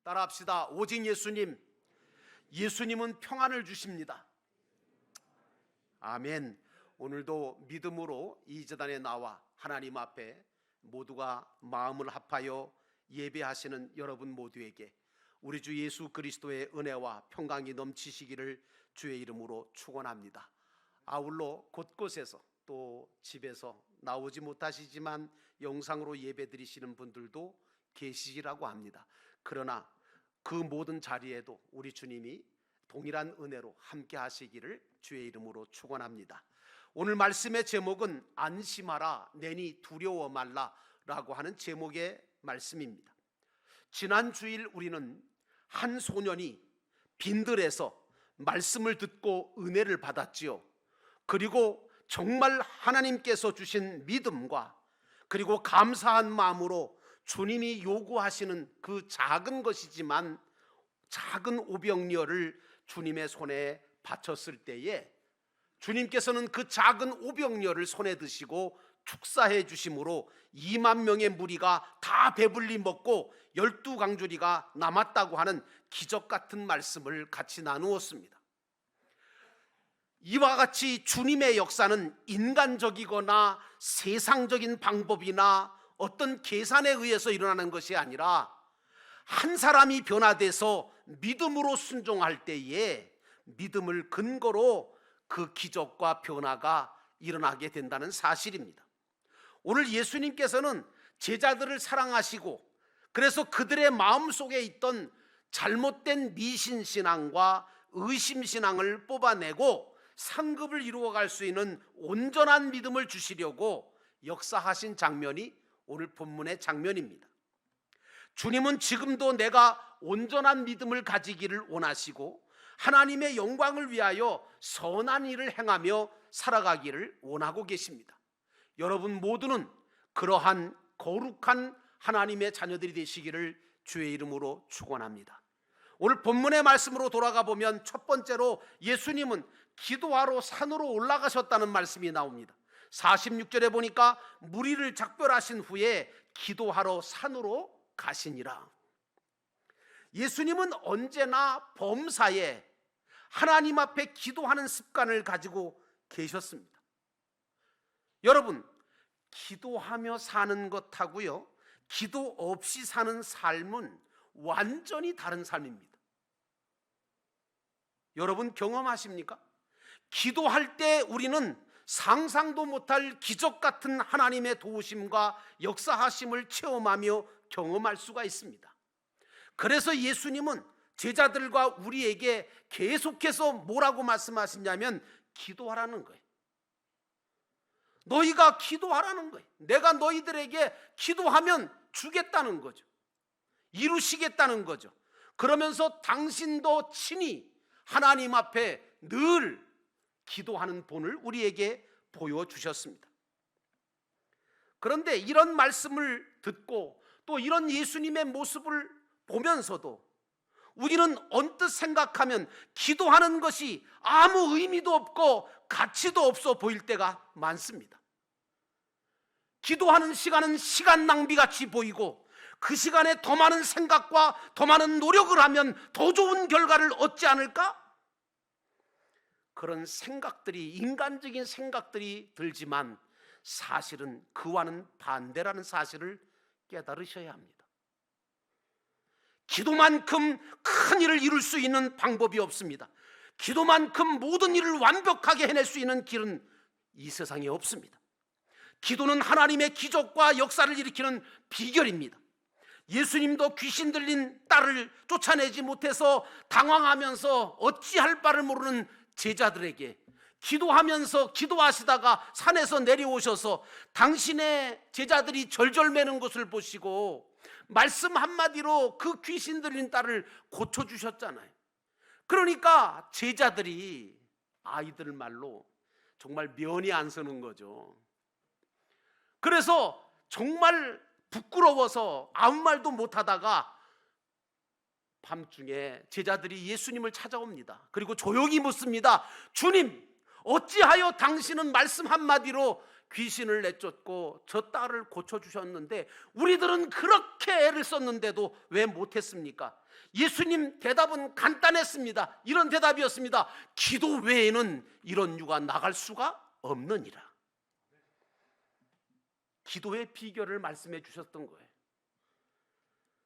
따라합시다. 오직 예수님. 예수님은 평안을 주십니다. 아멘. 오늘도 믿음으로 이 제단에 나와 하나님 앞에 모두가 마음을 합하여 예배하시는 여러분 모두에게 우리 주 예수 그리스도의 은혜와 평강이 넘치시기를 주의 이름으로 축원합니다. 아울러 곳곳에서 또 집에서 나오지 못하시지만 영상으로 예배 드리시는 분들도 계시라고 합니다. 그러나 그 모든 자리에도 우리 주님이 동일한 은혜로 함께 하시기를 주의 이름으로 축원합니다. 오늘 말씀의 제목은 안심하라 내니 두려워 말라 라고 하는 제목의 말씀입니다. 지난 주일 우리는 한 소년이 빈들에서 말씀을 듣고 은혜를 받았지요. 그리고 정말 하나님께서 주신 믿음과 그리고 감사한 마음으로 주님이 요구하시는 그 작은 것이지만 작은 오병이어를 주님의 손에 바쳤을 때에 주님께서는 그 작은 오병이어를 손에 드시고 축사해 주심으로 2만 명의 무리가 다 배불리 먹고 12강주리가 남았다고 하는 기적 같은 말씀을 같이 나누었습니다. 이와 같이 주님의 역사는 인간적이거나 세상적인 방법이나 어떤 계산에 의해서 일어나는 것이 아니라 한 사람이 변화돼서 믿음으로 순종할 때에 믿음을 근거로 그 기적과 변화가 일어나게 된다는 사실입니다. 오늘 예수님께서는 제자들을 사랑하시고 그래서 그들의 마음속에 있던 잘못된 미신신앙과 의심신앙을 뽑아내고 상급을 이루어갈 수 있는 온전한 믿음을 주시려고 역사하신 장면이 오늘 본문의 장면입니다. 주님은 지금도 내가 온전한 믿음을 가지기를 원하시고 하나님의 영광을 위하여 선한 일을 행하며 살아가기를 원하고 계십니다. 여러분 모두는 그러한 거룩한 하나님의 자녀들이 되시기를 주의 이름으로 축원합니다. 오늘 본문의 말씀으로 돌아가 보면 첫 번째로 예수님은 기도하러 산으로 올라가셨다는 말씀이 나옵니다. 46절에 보니까 무리를 작별하신 후에 기도하러 산으로 가시니라. 예수님은 언제나 범사에 하나님 앞에 기도하는 습관을 가지고 계셨습니다. 여러분, 기도하며 사는 것하고요, 기도 없이 사는 삶은 완전히 다른 삶입니다. 여러분 경험하십니까? 기도할 때 우리는 상상도 못할 기적 같은 하나님의 도우심과 역사하심을 체험하며 경험할 수가 있습니다. 그래서 예수님은 제자들과 우리에게 계속해서 뭐라고 말씀하시냐면 기도하라는 거예요. 너희가 기도하라는 거예요. 내가 너희들에게 기도하면 주겠다는 거죠. 이루시겠다는 거죠. 그러면서 당신도 친히 하나님 앞에 늘 기도하는 본을 우리에게 보여주셨습니다. 그런데 이런 말씀을 듣고 또 이런 예수님의 모습을 보면서도 우리는 언뜻 생각하면 기도하는 것이 아무 의미도 없고 가치도 없어 보일 때가 많습니다. 기도하는 시간은 시간 낭비같이 보이고 그 시간에 더 많은 생각과 더 많은 노력을 하면 더 좋은 결과를 얻지 않을까? 그런 생각들이, 인간적인 생각들이 들지만 사실은 그와는 반대라는 사실을 깨달으셔야 합니다. 기도만큼 큰 일을 이룰 수 있는 방법이 없습니다. 기도만큼 모든 일을 완벽하게 해낼 수 있는 길은 이 세상에 없습니다. 기도는 하나님의 기적과 역사를 일으키는 비결입니다. 예수님도 귀신 들린 딸을 쫓아내지 못해서 당황하면서 어찌할 바를 모르는 제자들에게 기도하시다가 산에서 내려오셔서 당신의 제자들이 절절매는 것을 보시고 말씀 한마디로 그 귀신 들린 딸을 고쳐주셨잖아요. 그러니까 제자들이 아이들 말로 정말 면이 안 서는 거죠. 그래서 정말 부끄러워서 아무 말도 못하다가 밤중에 제자들이 예수님을 찾아옵니다. 그리고 조용히 묻습니다. 주님, 어찌하여 당신은 말씀 한마디로 귀신을 내쫓고 저 딸을 고쳐주셨는데 우리들은 그렇게 애를 썼는데도 왜 못했습니까? 예수님 대답은 간단했습니다. 이런 대답이었습니다. 기도 외에는 이런 유가 나갈 수가 없느니라. 기도의 비결을 말씀해 주셨던 거예요.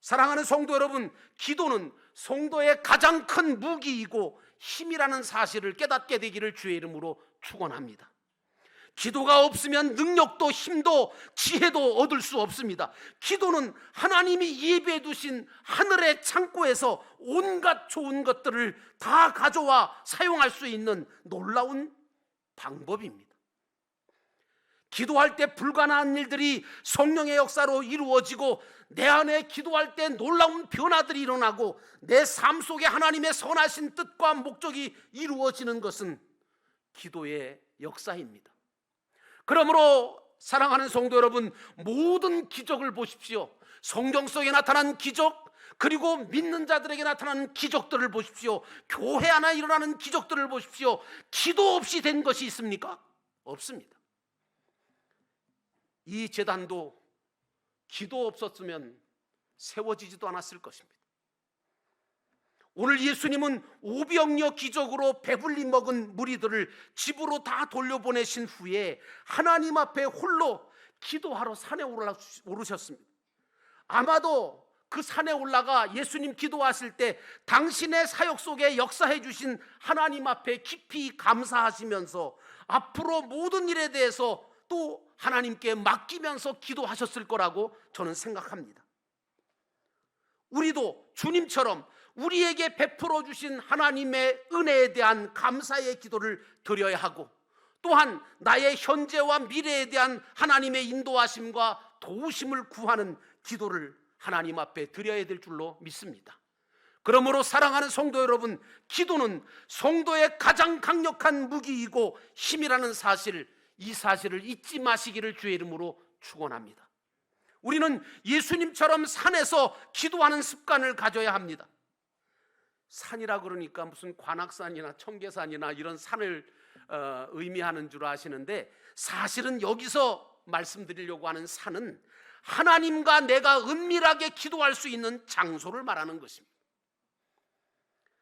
사랑하는 성도 여러분, 기도는 성도의 가장 큰 무기이고 힘이라는 사실을 깨닫게 되기를 주의 이름으로 축원합니다. 기도가 없으면 능력도 힘도 지혜도 얻을 수 없습니다. 기도는 하나님이 예비해 두신 하늘의 창고에서 온갖 좋은 것들을 다 가져와 사용할 수 있는 놀라운 방법입니다. 기도할 때 불가능한 일들이 성령의 역사로 이루어지고 내 안에 기도할 때 놀라운 변화들이 일어나고 내 삶 속에 하나님의 선하신 뜻과 목적이 이루어지는 것은 기도의 역사입니다. 그러므로 사랑하는 성도 여러분, 모든 기적을 보십시오. 성경 속에 나타난 기적, 그리고 믿는 자들에게 나타나는 기적들을 보십시오. 교회 안에 일어나는 기적들을 보십시오. 기도 없이 된 것이 있습니까? 없습니다. 이 제단도 기도 없었으면 세워지지도 않았을 것입니다. 오늘 예수님은 오병이어 기적으로 배불리 먹은 무리들을 집으로 다 돌려보내신 후에 하나님 앞에 홀로 기도하러 산에 오르셨습니다. 아마도 그 산에 올라가 예수님 기도하실 때 당신의 사역 속에 역사해 주신 하나님 앞에 깊이 감사하시면서 앞으로 모든 일에 대해서 또 하나님께 맡기면서 기도하셨을 거라고 저는 생각합니다. 우리도 주님처럼 우리에게 베풀어 주신 하나님의 은혜에 대한 감사의 기도를 드려야 하고, 또한 나의 현재와 미래에 대한 하나님의 인도하심과 도우심을 구하는 기도를 하나님 앞에 드려야 될 줄로 믿습니다. 그러므로 사랑하는 성도 여러분, 기도는 성도의 가장 강력한 무기이고 힘이라는 사실, 이 사실을 잊지 마시기를 주의 이름으로 축원합니다. 우리는 예수님처럼 산에서 기도하는 습관을 가져야 합니다. 산이라 그러니까 무슨 관악산이나 청계산이나 이런 산을 의미하는 줄 아시는데, 사실은 여기서 말씀드리려고 하는 산은 하나님과 내가 은밀하게 기도할 수 있는 장소를 말하는 것입니다.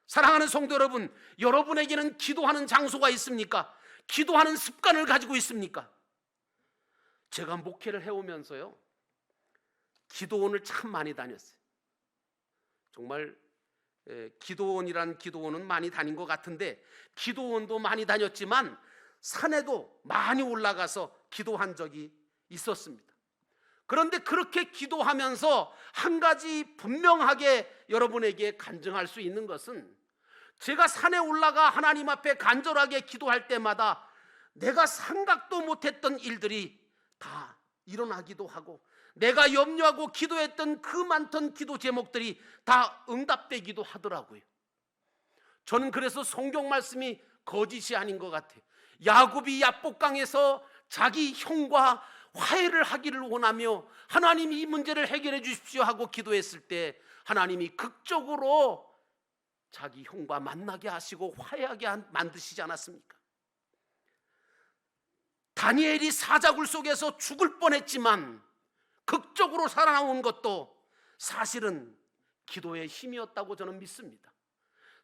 사랑하는 성도 여러분, 여러분에게는 기도하는 장소가 있습니까? 기도하는 습관을 가지고 있습니까? 제가 목회를 해오면서요, 기도원을 참 많이 다녔어요. 정말 기도원이란 기도원은 많이 다닌 것 같은데, 기도원도 많이 다녔지만 산에도 많이 올라가서 기도한 적이 있었습니다. 그런데 그렇게 기도하면서 한 가지 분명하게 여러분에게 간증할 수 있는 것은, 제가 산에 올라가 하나님 앞에 간절하게 기도할 때마다 내가 생각도 못했던 일들이 다 일어나기도 하고, 내가 염려하고 기도했던 그 많던 기도 제목들이 다 응답되기도 하더라고요. 저는 그래서 성경 말씀이 거짓이 아닌 것 같아요. 야곱이 야복강에서 자기 형과 화해를 하기를 원하며 하나님이 이 문제를 해결해 주십시오 하고 기도했을 때 하나님이 극적으로 자기 형과 만나게 하시고 화해하게 만드시지 않았습니까? 다니엘이 사자굴 속에서 죽을 뻔했지만 극적으로 살아나온 것도 사실은 기도의 힘이었다고 저는 믿습니다.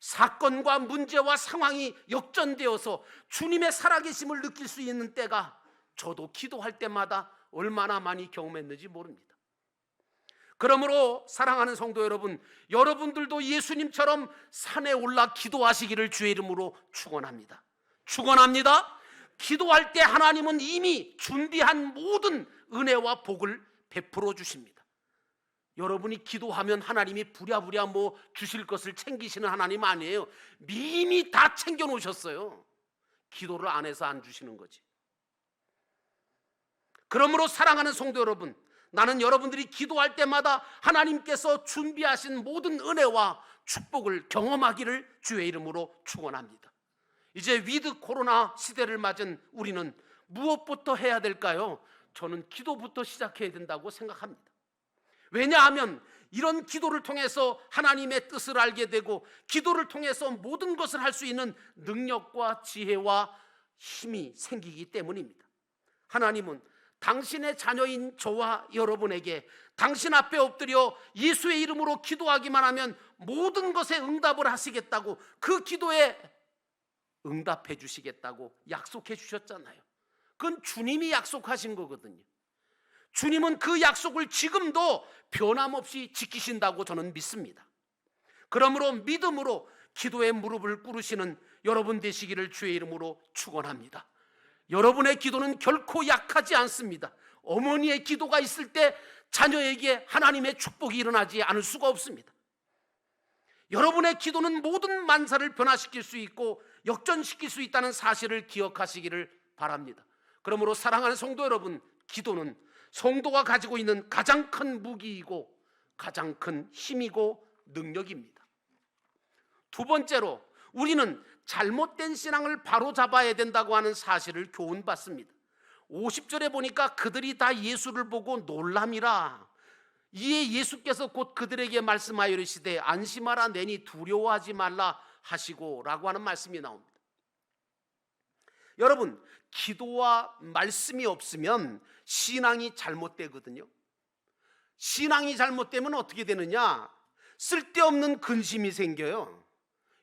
사건과 문제와 상황이 역전되어서 주님의 살아계심을 느낄 수 있는 때가 저도 기도할 때마다 얼마나 많이 경험했는지 모릅니다. 그러므로 사랑하는 성도 여러분, 여러분들도 예수님처럼 산에 올라 기도하시기를 주의 이름으로 축원합니다. 축원합니다. 기도할 때 하나님은 이미 준비한 모든 은혜와 복을 베풀어 주십니다. 여러분이 기도하면 하나님이 부랴부랴 뭐 주실 것을 챙기시는 하나님 아니에요. 이미 다 챙겨 놓으셨어요. 기도를 안 해서 안 주시는 거지. 그러므로 사랑하는 성도 여러분, 나는 여러분들이 기도할 때마다 하나님께서 준비하신 모든 은혜와 축복을 경험하기를 주의 이름으로 축원합니다. 이제 위드 코로나 시대를 맞은 우리는 무엇부터 해야 될까요? 저는 기도부터 시작해야 된다고 생각합니다. 왜냐하면 이런 기도를 통해서 하나님의 뜻을 알게 되고, 기도를 통해서 모든 것을 할 수 있는 능력과 지혜와 힘이 생기기 때문입니다. 하나님은 당신의 자녀인 저와 여러분에게 당신 앞에 엎드려 예수의 이름으로 기도하기만 하면 모든 것에 응답을 하시겠다고, 그 기도에 응답해 주시겠다고 약속해 주셨잖아요. 그건 주님이 약속하신 거거든요. 주님은 그 약속을 지금도 변함없이 지키신다고 저는 믿습니다. 그러므로 믿음으로 기도의 무릎을 꿇으시는 여러분 되시기를 주의 이름으로 축원합니다. 여러분의 기도는 결코 약하지 않습니다. 어머니의 기도가 있을 때 자녀에게 하나님의 축복이 일어나지 않을 수가 없습니다. 여러분의 기도는 모든 만사를 변화시킬 수 있고 역전시킬 수 있다는 사실을 기억하시기를 바랍니다. 그러므로 사랑하는 성도 여러분, 기도는 성도가 가지고 있는 가장 큰 무기이고 가장 큰 힘이고 능력입니다. 두 번째로, 우리는 잘못된 신앙을 바로잡아야 된다고 하는 사실을 교훈받습니다. 50절에 보니까 그들이 다 예수를 보고 놀람이라. 이에 예수께서 곧 그들에게 말씀하여 이르시되 안심하라, 내니 두려워하지 말라 하시고 라고 하는 말씀이 나옵니다. 여러분, 기도와 말씀이 없으면 신앙이 잘못되거든요. 신앙이 잘못되면 어떻게 되느냐? 쓸데없는 근심이 생겨요.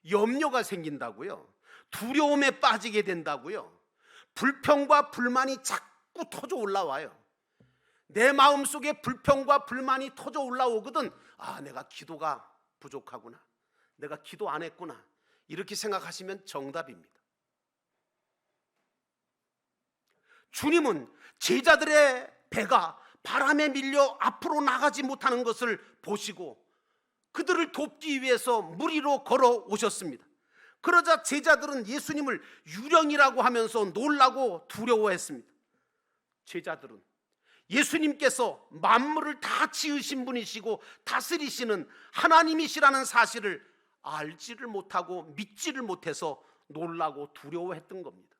염려가 생긴다고요. 두려움에 빠지게 된다고요. 불평과 불만이 자꾸 터져 올라와요. 내 마음속에 불평과 불만이 터져 올라오거든. 아, 내가 기도가 부족하구나, 내가 기도 안 했구나, 이렇게 생각하시면 정답입니다. 주님은 제자들의 배가 바람에 밀려 앞으로 나가지 못하는 것을 보시고 그들을 돕기 위해서 물 위로 걸어 오셨습니다. 그러자 제자들은 예수님을 유령이라고 하면서 놀라고 두려워했습니다. 제자들은 예수님께서 만물을 다 지으신 분이시고 다스리시는 하나님이시라는 사실을 알지를 못하고 믿지를 못해서 놀라고 두려워했던 겁니다.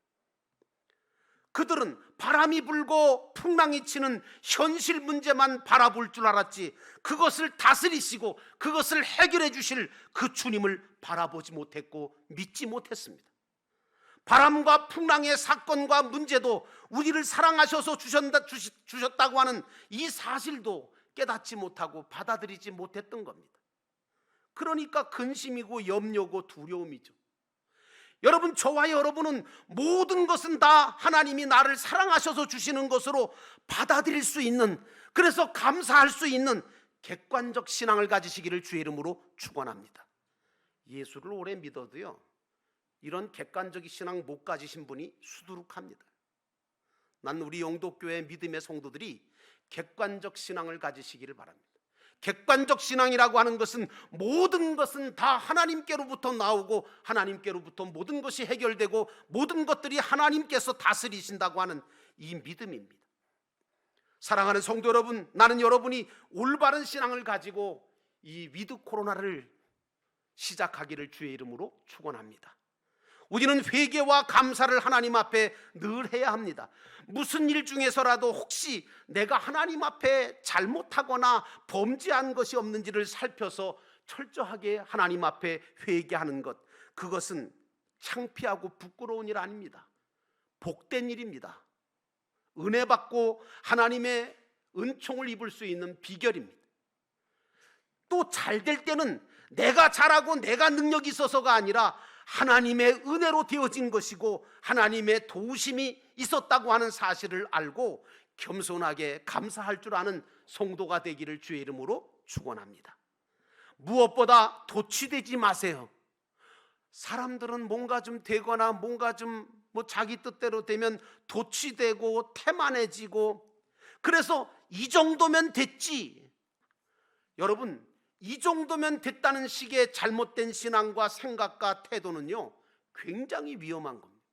그들은 바람이 불고 풍랑이 치는 현실 문제만 바라볼 줄 알았지, 그것을 다스리시고 그것을 해결해 주실 그 주님을 바라보지 못했고 믿지 못했습니다. 바람과 풍랑의 사건과 문제도 우리를 사랑하셔서 주셨다고 하는 이 사실도 깨닫지 못하고 받아들이지 못했던 겁니다. 그러니까 근심이고 염려고 두려움이죠. 여러분, 저와 여러분은 모든 것은 다 하나님이 나를 사랑하셔서 주시는 것으로 받아들일 수 있는, 그래서 감사할 수 있는 객관적 신앙을 가지시기를 주의 이름으로 축원합니다. 예수를 오래 믿어도요, 이런 객관적인 신앙 못 가지신 분이 수두룩합니다. 난 우리 영도교회 믿음의 성도들이 객관적 신앙을 가지시기를 바랍니다. 객관적 신앙이라고 하는 것은 모든 것은 다 하나님께로부터 나오고 하나님께로부터 모든 것이 해결되고 모든 것들이 하나님께서 다스리신다고 하는 이 믿음입니다. 사랑하는 성도 여러분, 나는 여러분이 올바른 신앙을 가지고 이 위드 코로나를 시작하기를 주의 이름으로 축원합니다. 우리는 회개와 감사를 하나님 앞에 늘 해야 합니다. 무슨 일 중에서라도 혹시 내가 하나님 앞에 잘못하거나 범죄한 것이 없는지를 살펴서 철저하게 하나님 앞에 회개하는 것, 그것은 창피하고 부끄러운 일 아닙니다. 복된 일입니다. 은혜 받고 하나님의 은총을 입을 수 있는 비결입니다. 또 잘 될 때는 내가 잘하고 내가 능력이 있어서가 아니라 하나님의 은혜로 되어진 것이고 하나님의 도우심이 있었다고 하는 사실을 알고 겸손하게 감사할 줄 아는 성도가 되기를 주의 이름으로 축원합니다. 무엇보다 도취되지 마세요. 사람들은 뭔가 좀 되거나 뭔가 좀 자기 뜻대로 되면 도취되고 태만해지고, 그래서 이 정도면 됐지. 여러분, 이 정도면 됐다는 식의 잘못된 신앙과 생각과 태도는요, 굉장히 위험한 겁니다.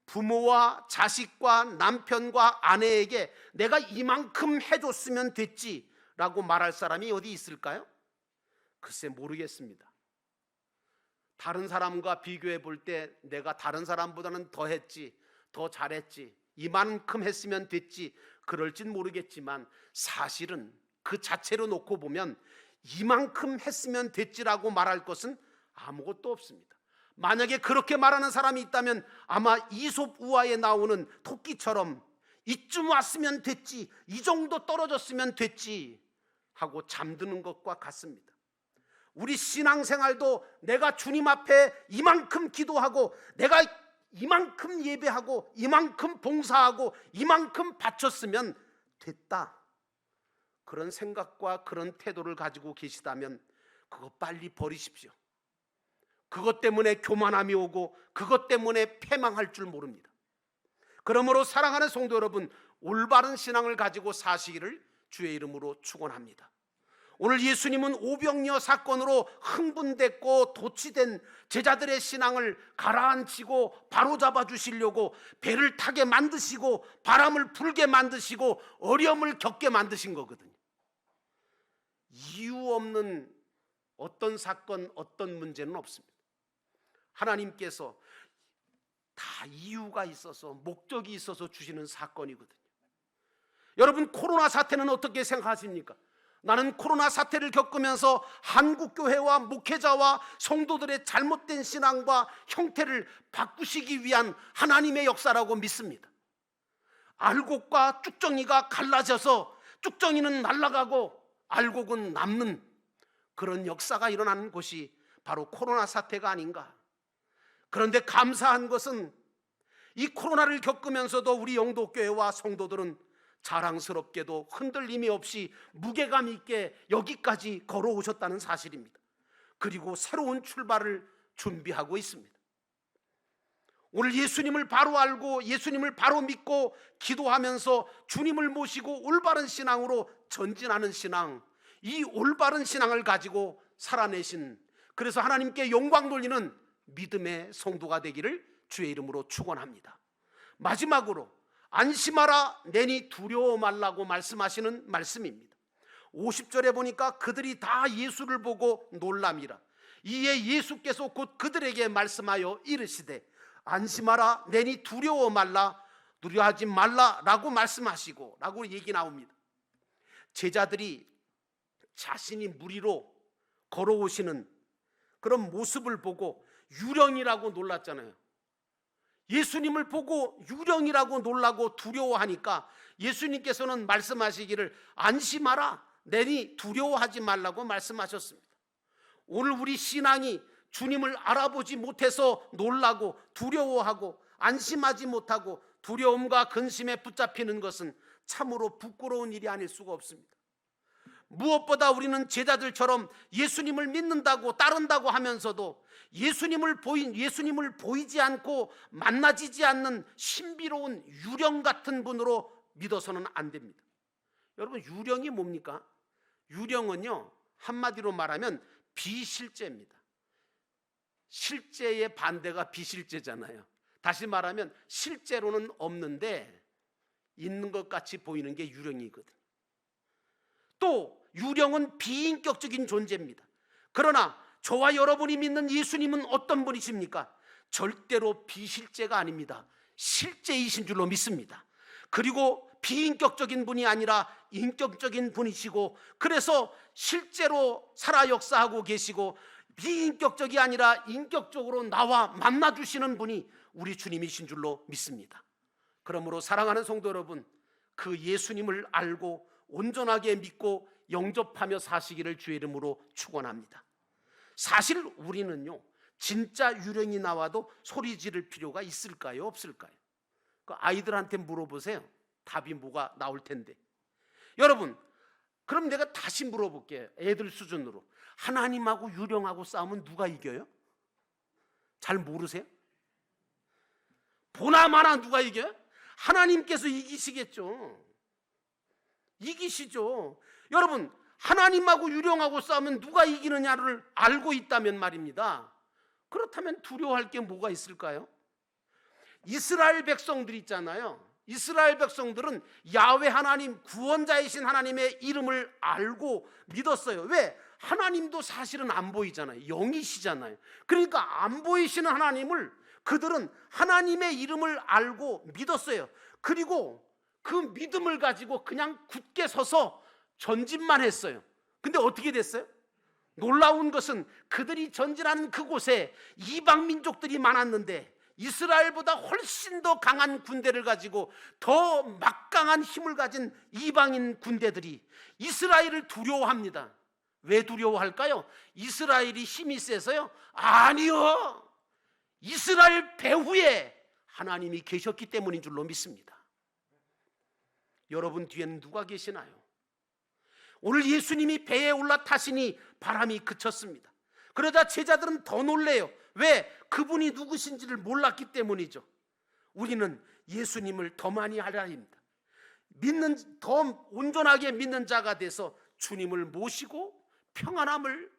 부모와 자식과 남편과 아내에게 내가 이만큼 해줬으면 됐지라고 말할 사람이 어디 있을까요? 글쎄 모르겠습니다. 다른 사람과 비교해 볼 때 내가 다른 사람보다는 더 했지, 더 잘했지, 이만큼 했으면 됐지, 그럴진 모르겠지만 사실은 그 자체로 놓고 보면 이만큼 했으면 됐지라고 말할 것은 아무것도 없습니다. 만약에 그렇게 말하는 사람이 있다면 아마 이솝 우화에 나오는 토끼처럼 이쯤 왔으면 됐지, 이 정도 떨어졌으면 됐지 하고 잠드는 것과 같습니다. 우리 신앙생활도 내가 주님 앞에 이만큼 기도하고, 내가 이만큼 예배하고, 이만큼 봉사하고, 이만큼 바쳤으면 됐다, 그런 생각과 그런 태도를 가지고 계시다면 그거 빨리 버리십시오. 그것 때문에 교만함이 오고 그것 때문에 패망할 줄 모릅니다. 그러므로 사랑하는 성도 여러분, 올바른 신앙을 가지고 사시기를 주의 이름으로 축원합니다. 오늘 예수님은 오병이어 사건으로 흥분됐고 도취된 제자들의 신앙을 가라앉히고 바로잡아 주시려고 배를 타게 만드시고 바람을 불게 만드시고 어려움을 겪게 만드신 거거든요. 이유 없는 어떤 사건, 어떤 문제는 없습니다. 하나님께서 다 이유가 있어서, 목적이 있어서 주시는 사건이거든요. 여러분, 코로나 사태는 어떻게 생각하십니까? 나는 코로나 사태를 겪으면서 한국교회와 목회자와 성도들의 잘못된 신앙과 형태를 바꾸시기 위한 하나님의 역사라고 믿습니다. 알곡과 쭉정이가 갈라져서 쭉정이는 날아가고 알곡은 남는 그런 역사가 일어나는 곳이 바로 코로나 사태가 아닌가. 그런데 감사한 것은 이 코로나를 겪으면서도 우리 영도교회와 성도들은 자랑스럽게도 흔들림이 없이 무게감 있게 여기까지 걸어오셨다는 사실입니다. 그리고 새로운 출발을 준비하고 있습니다. 오늘 예수님을 바로 알고 예수님을 바로 믿고 기도하면서 주님을 모시고 올바른 신앙으로 전진하는 신앙, 이 올바른 신앙을 가지고 살아내신, 그래서 하나님께 영광 돌리는 믿음의 성도가 되기를 주의 이름으로 축원합니다. 마지막으로 안심하라, 내니 두려워 말라고 말씀하시는 말씀입니다. 50절에 보니까 그들이 다 예수를 보고 놀람이라. 이에 예수께서 곧 그들에게 말씀하여 이르시되 안심하라, 내니 두려워 말라, 두려워하지 말라라고 말씀하시고 라고 얘기 나옵니다. 제자들이 자신이 무리로 걸어오시는 그런 모습을 보고 유령이라고 놀랐잖아요. 예수님을 보고 유령이라고 놀라고 두려워하니까 예수님께서는 말씀하시기를 안심하라, 내니 두려워하지 말라고 말씀하셨습니다. 오늘 우리 신앙이 주님을 알아보지 못해서 놀라고 두려워하고 안심하지 못하고 두려움과 근심에 붙잡히는 것은 참으로 부끄러운 일이 아닐 수가 없습니다. 무엇보다 우리는 제자들처럼 예수님을 믿는다고 따른다고 하면서도 예수님을 보이지 않고 만나지지 않는 신비로운 유령 같은 분으로 믿어서는 안 됩니다. 여러분, 유령이 뭡니까? 유령은요, 한마디로 말하면 비실제입니다. 실제의 반대가 비실제잖아요. 다시 말하면 실제로는 없는데 있는 것 같이 보이는 게 유령이거든요. 또 유령은 비인격적인 존재입니다. 그러나 저와 여러분이 믿는 예수님은 어떤 분이십니까? 절대로 비실제가 아닙니다. 실제이신 줄로 믿습니다. 그리고 비인격적인 분이 아니라 인격적인 분이시고, 그래서 실제로 살아 역사하고 계시고 비인격적이 아니라 인격적으로 나와 만나주시는 분이 우리 주님이신 줄로 믿습니다. 그러므로 사랑하는 성도 여러분, 그 예수님을 알고 온전하게 믿고 영접하며 사시기를 주의 이름으로 축원합니다. 사실 우리는요, 진짜 유령이 나와도 소리 지를 필요가 있을까요, 없을까요? 그 아이들한테 물어보세요. 답이 뭐가 나올 텐데. 여러분, 그럼 내가 다시 물어볼게요. 애들 수준으로. 하나님하고 유령하고 싸우면 누가 이겨요? 잘 모르세요? 보나마나 누가 이겨요? 하나님께서 이기시겠죠. 이기시죠. 여러분, 하나님하고 유령하고 싸우면 누가 이기느냐를 알고 있다면 말입니다. 그렇다면 두려워할 게 뭐가 있을까요? 이스라엘 백성들 있잖아요. 이스라엘 백성들은 야훼 하나님, 구원자이신 하나님의 이름을 알고 믿었어요. 왜? 하나님도 사실은 안 보이잖아요. 영이시잖아요. 그러니까 안 보이시는 하나님을 그들은 하나님의 이름을 알고 믿었어요. 그리고 그 믿음을 가지고 그냥 굳게 서서 전진만 했어요. 근데 어떻게 됐어요? 놀라운 것은 그들이 전진한 그곳에 이방 민족들이 많았는데 이스라엘보다 훨씬 더 강한 군대를 가지고 더 막강한 힘을 가진 이방인 군대들이 이스라엘을 두려워합니다. 왜 두려워할까요? 이스라엘이 힘이 세서요? 아니요, 이스라엘 배후에 하나님이 계셨기 때문인 줄로 믿습니다. 여러분 뒤에는 누가 계시나요? 오늘 예수님이 배에 올라타시니 바람이 그쳤습니다. 그러자 제자들은 더 놀래요. 왜? 그분이 누구신지를 몰랐기 때문이죠. 우리는 예수님을 더 많이 알아야 합니다. 더 온전하게 믿는 자가 돼서 주님을 모시고 평안함을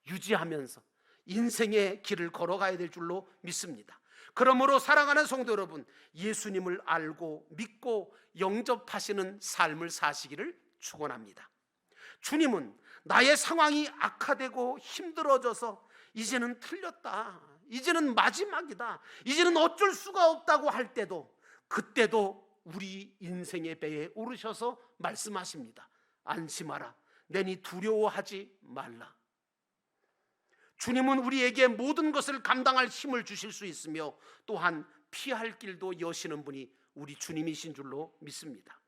유지하면서 인생의 길을 걸어가야 될 줄로 믿습니다. 그러므로 사랑하는 성도 여러분, 예수님을 알고 믿고 영접하시는 삶을 사시기를 축원합니다. 주님은 나의 상황이 악화되고 힘들어져서 이제는 틀렸다, 이제는 마지막이다, 이제는 어쩔 수가 없다고 할 때도, 그때도 우리 인생의 배에 오르셔서 말씀하십니다. 안심하라, 내니 두려워하지 말라. 주님은 우리에게 모든 것을 감당할 힘을 주실 수 있으며 또한 피할 길도 여시는 분이 우리 주님이신 줄로 믿습니다.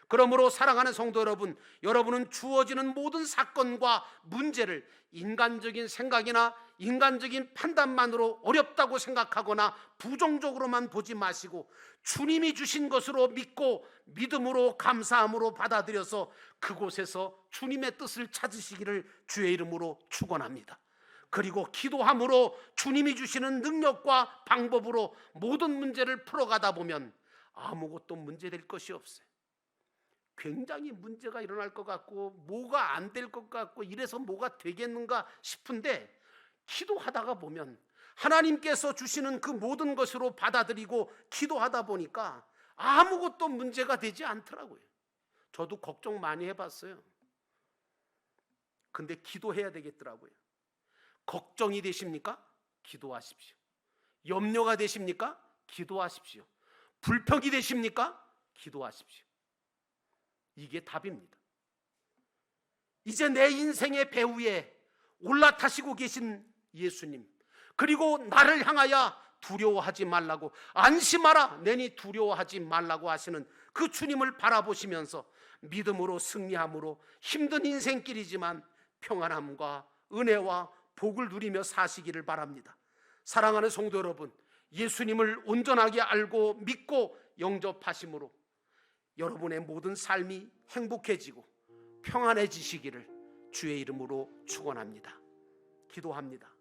그러므로 사랑하는 성도 여러분, 여러분은 주어지는 모든 사건과 문제를 인간적인 생각이나 인간적인 판단만으로 어렵다고 생각하거나 부정적으로만 보지 마시고 주님이 주신 것으로 믿고 믿음으로 감사함으로 받아들여서 그곳에서 주님의 뜻을 찾으시기를 주의 이름으로 축원합니다. 그리고 기도함으로 주님이 주시는 능력과 방법으로 모든 문제를 풀어가다 보면 아무것도 문제될 것이 없어요. 굉장히 문제가 일어날 것 같고 뭐가 안 될 것 같고 이래서 뭐가 되겠는가 싶은데 기도하다가 보면 하나님께서 주시는 그 모든 것으로 받아들이고 기도하다 보니까 아무것도 문제가 되지 않더라고요. 저도 걱정 많이 해봤어요. 근데 기도해야 되겠더라고요. 걱정이 되십니까? 기도하십시오. 염려가 되십니까? 기도하십시오. 불평이 되십니까? 기도하십시오. 이게 답입니다. 이제 내 인생의 배후에 올라타시고 계신 예수님, 그리고 나를 향하여 두려워하지 말라고, 안심하라, 내니 두려워하지 말라고 하시는 그 주님을 바라보시면서 믿음으로 승리함으로 힘든 인생길이지만 평안함과 은혜와 복을 누리며 사시기를 바랍니다. 사랑하는 성도 여러분, 예수님을 온전하게 알고 믿고 영접하심으로 여러분의 모든 삶이 행복해지고 평안해지시기를 주의 이름으로 축원합니다. 기도합니다.